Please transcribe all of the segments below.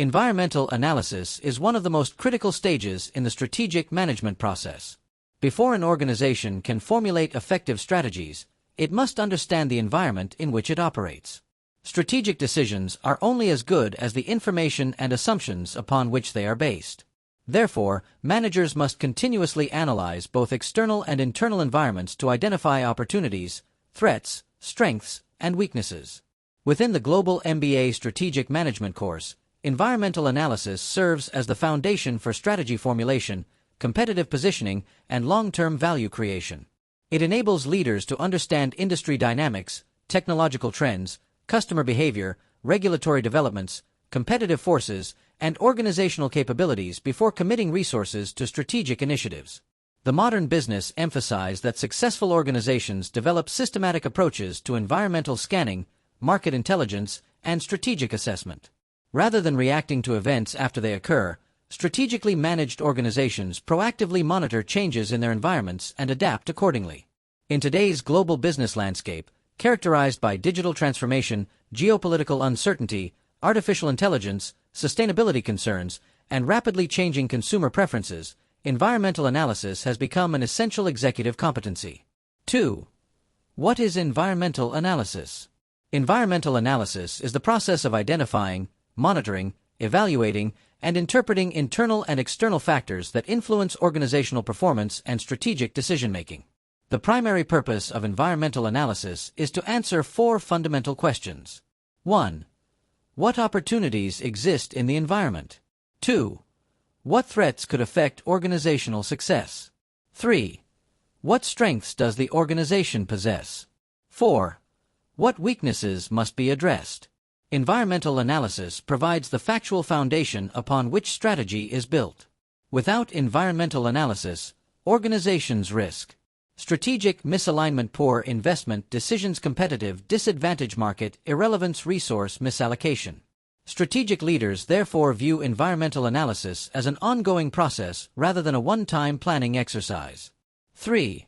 Environmental analysis is one of the most critical stages in the strategic management process. Before an organization can formulate effective strategies, it must understand the environment in which it operates. Strategic decisions are only as good as the information and assumptions upon which they are based. Therefore, managers must continuously analyze both external and internal environments to identify opportunities, threats, strengths, and weaknesses. Within the global MBA strategic management course, environmental analysis serves as the foundation for strategy formulation, competitive positioning, and long-term value creation. It enables leaders to understand industry dynamics, technological trends, customer behavior, regulatory developments, competitive forces, and organizational capabilities before committing resources to strategic initiatives. The modern business emphasizes that successful organizations develop systematic approaches to environmental scanning, market intelligence, and strategic assessment. Rather than reacting to events after they occur, strategically managed organizations proactively monitor changes in their environments and adapt accordingly. In today's global business landscape, characterized by digital transformation, geopolitical uncertainty, artificial intelligence, sustainability concerns, and rapidly changing consumer preferences, environmental analysis has become an essential executive competency. 2. What is environmental analysis? Environmental analysis is the process of identifying, monitoring, evaluating, and interpreting internal and external factors that influence organizational performance and strategic decision-making. The primary purpose of environmental analysis is to answer 4 fundamental questions. 1. What opportunities exist in the environment? 2. What threats could affect organizational success? 3. What strengths does the organization possess? 4. What weaknesses must be addressed? Environmental analysis provides the factual foundation upon which strategy is built. Without environmental analysis, organizations risk strategic misalignment, poor investment decisions, competitive disadvantage, market irrelevance, resource misallocation. Strategic leaders therefore view environmental analysis as an ongoing process rather than a one-time planning exercise. 3.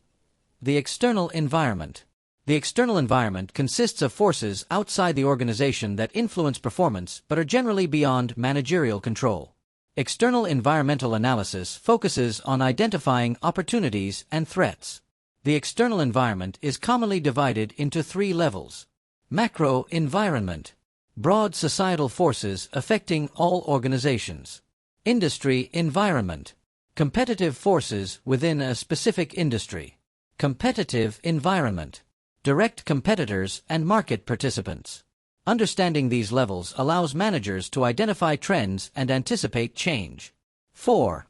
The external environment. The external environment consists of forces outside the organization that influence performance but are generally beyond managerial control. External environmental analysis focuses on identifying opportunities and threats. The external environment is commonly divided into 3 levels. Macro environment. Broad societal forces affecting all organizations. Industry environment. Competitive forces within a specific industry. Competitive environment. Direct competitors and market participants. Understanding these levels allows managers to identify trends and anticipate change. 4.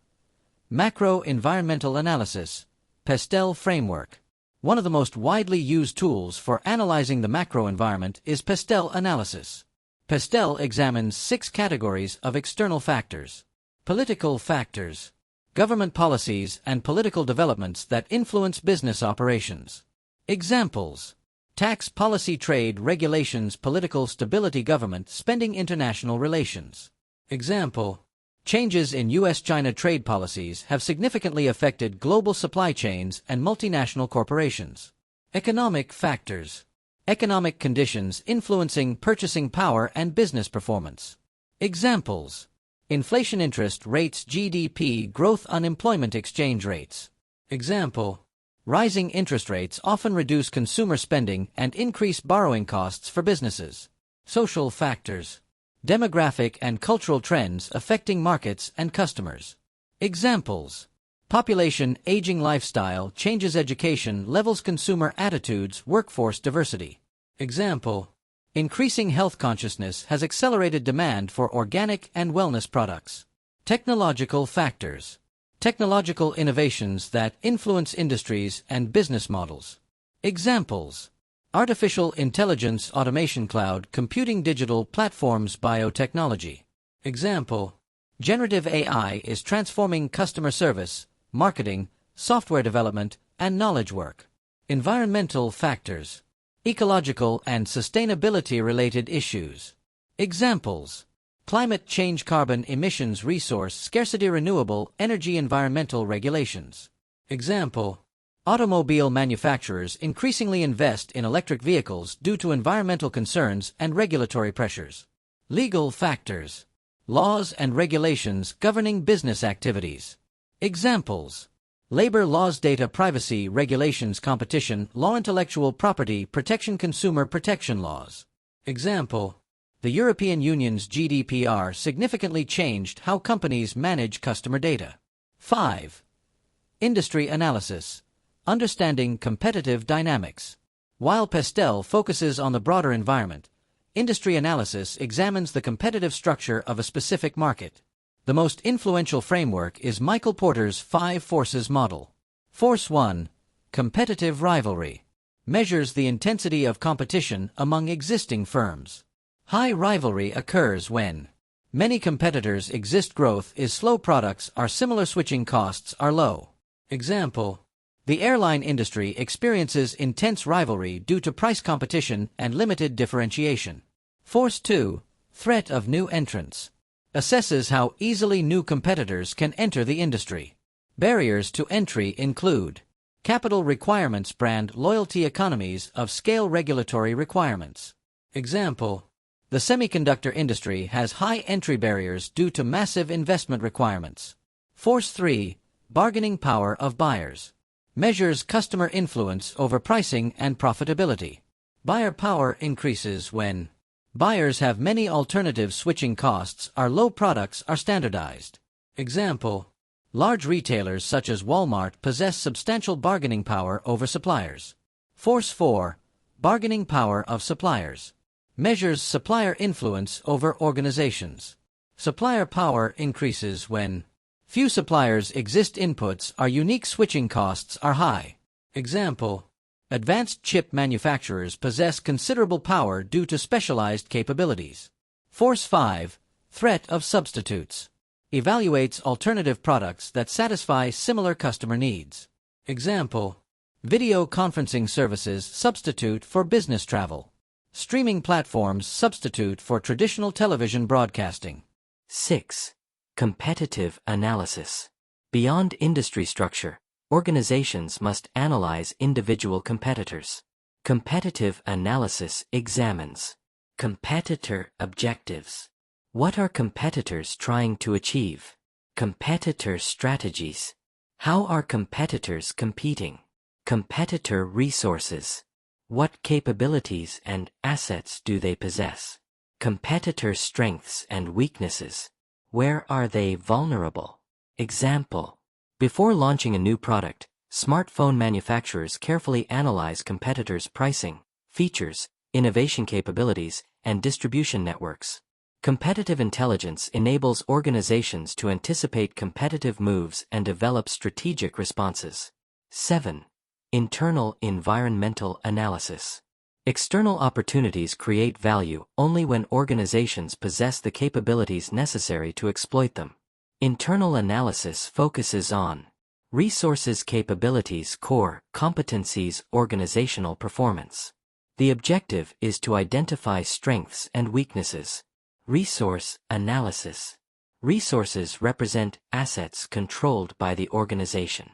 Macro environmental analysis. PESTEL framework. One of the most widely used tools for analyzing the macro environment is PESTEL analysis. PESTEL examines 6 categories of external factors. Political factors. Government policies and political developments that influence business operations. Examples: tax policy, trade regulations, political stability, government spending, international relations. Example: changes in U.S.-China trade policies have significantly affected global supply chains and multinational corporations. Economic factors. Economic conditions influencing purchasing power and business performance. Examples: inflation, interest rates, GDP growth, unemployment, exchange rates. Example: rising interest rates often reduce consumer spending and increase borrowing costs for businesses. Social factors. Demographic and cultural trends affecting markets and customers. Examples: population, aging, lifestyle changes, education levels, consumer attitudes, workforce diversity. Example: increasing health consciousness has accelerated demand for organic and wellness products. Technological factors. Technological innovations that influence industries and business models. Examples: artificial intelligence, automation, cloud computing, digital platforms, biotechnology. Example: generative AI is transforming customer service, marketing, software development, and knowledge work. Environmental factors. Ecological and sustainability-related issues. Examples: climate change, carbon emissions, resource scarcity, renewable energy, environmental regulations. Example: automobile manufacturers increasingly invest in electric vehicles due to environmental concerns and regulatory pressures. Legal factors. Laws and regulations governing business activities. Examples: labor laws, data privacy regulations, competition law, intellectual property protection, consumer protection laws. Example: the European Union's GDPR significantly changed how companies manage customer data. 5. Industry analysis. Understanding competitive dynamics. While Pestel focuses on the broader environment, industry analysis examines the competitive structure of a specific market. The most influential framework is Michael Porter's 5 Forces model. Force 1. Competitive rivalry. Measures the intensity of competition among existing firms. High rivalry occurs when many competitors exist, growth is slow, products are similar, switching costs are low. Example: the airline industry experiences intense rivalry due to price competition and limited differentiation. Force 2. Threat of new entrants. Assesses how easily new competitors can enter the industry. Barriers to entry include capital requirements, brand loyalty, economies of scale, regulatory requirements. Example: the semiconductor industry has high entry barriers due to massive investment requirements. Force 3. Bargaining power of buyers. Measures customer influence over pricing and profitability. Buyer power increases when buyers have many alternatives, switching costs are low, products are standardized. Example: large retailers such as Walmart possess substantial bargaining power over suppliers. Force 4. Bargaining power of suppliers. Measures supplier influence over organizations. Supplier power increases when few suppliers exist, inputs are unique, switching costs are high. Example: advanced chip manufacturers possess considerable power due to specialized capabilities. Force 5. Threat of substitutes. Evaluates alternative products that satisfy similar customer needs. Example: video conferencing services substitute for business travel. Streaming platforms substitute for traditional television broadcasting. 6. Competitive analysis. Beyond industry structure, organizations must analyze individual competitors. Competitive analysis examines competitor objectives. What are competitors trying to achieve? Competitor strategies. How are competitors competing? Competitor resources. What capabilities and assets do they possess? Competitor strengths and weaknesses. Where are they vulnerable? Example: before launching a new product, smartphone manufacturers carefully analyze competitors' pricing, features, innovation capabilities, and distribution networks. Competitive intelligence enables organizations to anticipate competitive moves and develop strategic responses. 7. Internal environmental analysis. External opportunities create value only when organizations possess the capabilities necessary to exploit them. Internal analysis focuses on resources, capabilities, core competencies, organizational performance. The objective is to identify strengths and weaknesses. Resource analysis. Resources represent assets controlled by the organization.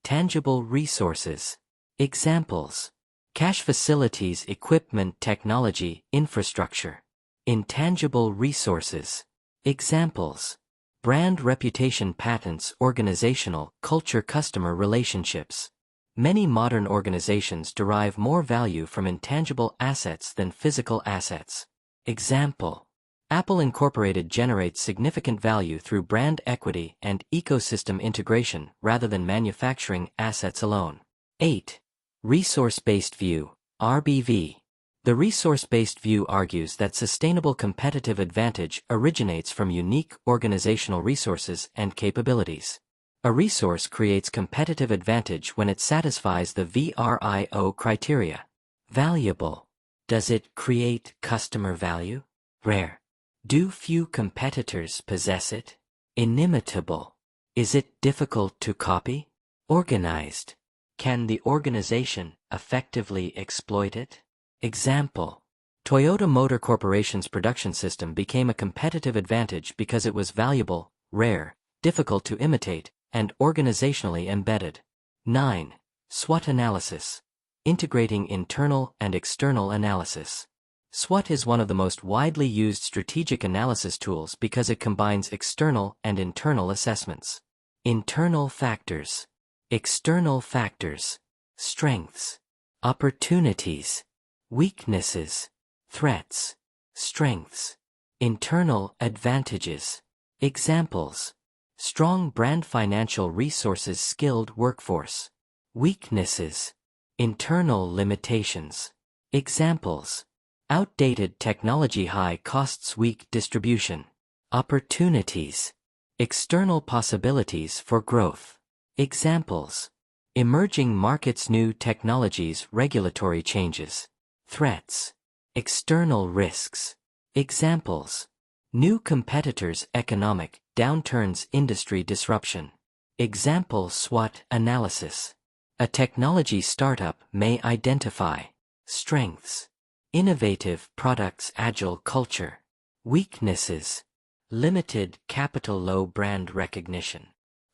Tangible resources. Examples: cash, facilities, equipment, technology, infrastructure. Intangible resources. Examples: brand reputation, patents, organizational culture, customer relationships. Many modern organizations derive more value from intangible assets than physical assets. Example: Apple Incorporated generates significant value through brand equity and ecosystem integration rather than manufacturing assets alone. 8. Resource-based view, RBV. The resource-based view argues that sustainable competitive advantage originates from unique organizational resources and capabilities. A resource creates competitive advantage when it satisfies the VRIO criteria. Valuable. Does it create customer value? Rare. Do few competitors possess it? Inimitable. Is it difficult to copy? Organized. Can the organization effectively exploit it? Example: Toyota Motor Corporation's production system became a competitive advantage because it was valuable, rare, difficult to imitate, and organizationally embedded. 9. SWOT analysis. Integrating internal and external analysis. SWOT is one of the most widely used strategic analysis tools because it combines external and internal assessments. Internal factors, external factors, strengths, opportunities, weaknesses, threats, strengths, internal advantages. Examples: strong brand, financial resources, skilled workforce. Weaknesses, internal limitations. Examples: outdated technology, high costs, weak distribution. Opportunities, external possibilities for growth. Examples: emerging markets, new technologies, regulatory changes. Threats, external risks. Examples: new competitors, economic downturns, industry disruption. Example SWOT analysis. A technology startup may identify strengths, innovative products, agile culture. Weaknesses, limited capital, low brand recognition.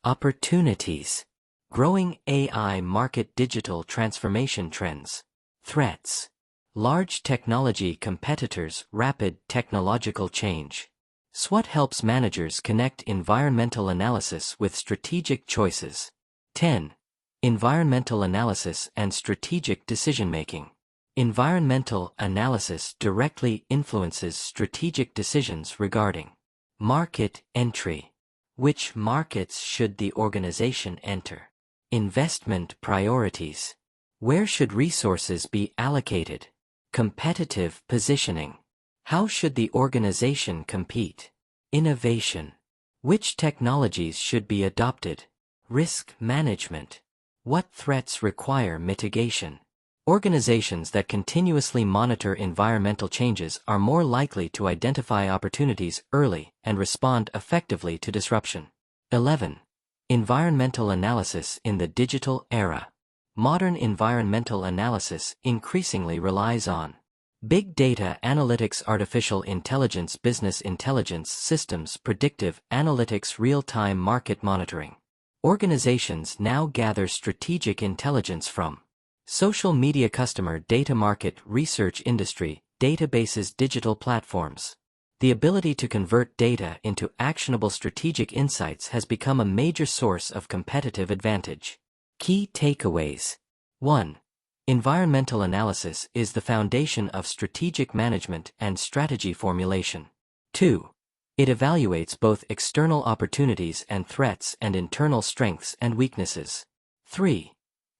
Opportunities, growing AI market, digital transformation trends. Threats, large technology competitors, rapid technological change. SWOT helps managers connect environmental analysis with strategic choices. 10. Environmental analysis and strategic decision-making. Environmental analysis directly influences strategic decisions regarding market entry. Which markets should the organization enter? Investment priorities. Where should resources be allocated? Competitive positioning. How should the organization compete? Innovation. Which technologies should be adopted? Risk management. What threats require mitigation? Organizations that continuously monitor environmental changes are more likely to identify opportunities early and respond effectively to disruption. 11. Environmental analysis in the digital era. Modern environmental analysis increasingly relies on big data analytics, artificial intelligence, business intelligence systems, predictive analytics, real-time market monitoring. Organizations now gather strategic intelligence from social media, customer data, market research, industry databases, digital platforms. The ability to convert data into actionable strategic insights has become a major source of competitive advantage. Key takeaways. 1. Environmental analysis is the foundation of strategic management and strategy formulation. 2. It evaluates both external opportunities and threats and internal strengths and weaknesses. 3.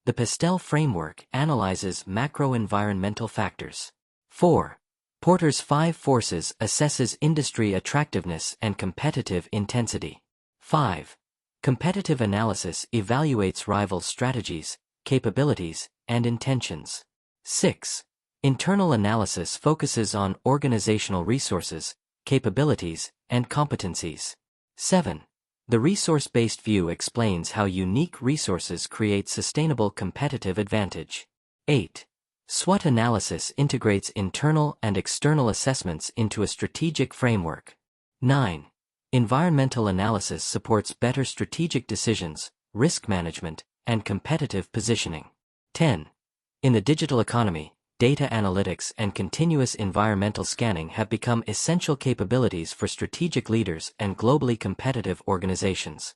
The Pastel framework analyzes macro-environmental factors. 4. Porter's 5 forces assesses industry attractiveness and competitive intensity. 5. Competitive analysis evaluates rival strategies, capabilities, and intentions. 6. Internal analysis focuses on organizational resources, capabilities, and competencies. 7. The resource-based view explains how unique resources create sustainable competitive advantage. 8. SWOT analysis integrates internal and external assessments into a strategic framework. 9. Environmental analysis supports better strategic decisions, risk management, and competitive positioning. 10. In the digital economy, data analytics and continuous environmental scanning have become essential capabilities for strategic leaders and globally competitive organizations.